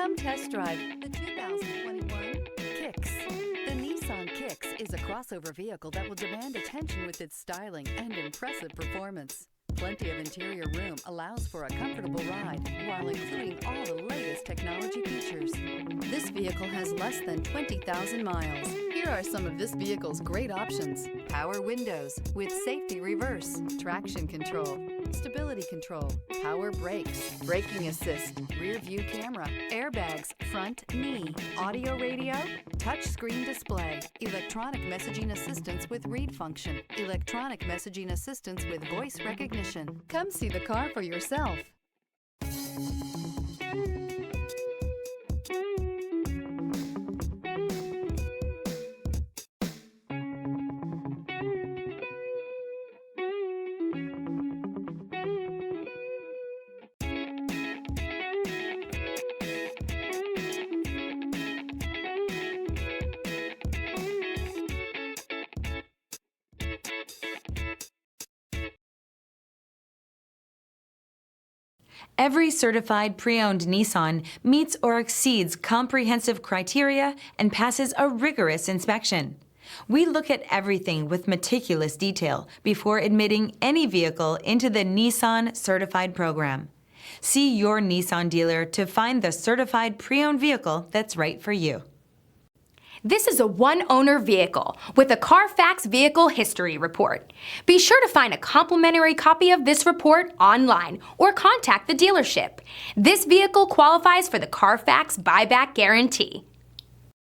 Come test drive the 2021 Kicks. The Nissan Kicks is a crossover vehicle that will demand attention with its styling and impressive performance. Plenty of interior room allows for a comfortable ride while including all the latest technology features. This vehicle has less than 20,000 miles. Here are some of this vehicle's great options: power windows with safety reverse, traction control, stability control, power brakes, braking assist, rear view camera, airbags, front knee, audio radio, touchscreen display, electronic messaging assistance with read function, electronic messaging assistance with voice recognition. Come see the car for yourself. Every certified pre-owned Nissan meets or exceeds comprehensive criteria and passes a rigorous inspection. We look at everything with meticulous detail before admitting any vehicle into the Nissan Certified Program. See your Nissan dealer to find the certified pre-owned vehicle that's right for you. This is a one-owner vehicle with a Carfax Vehicle History Report. Be sure to find a complimentary copy of this report online or contact the dealership. This vehicle qualifies for the Carfax Buyback Guarantee.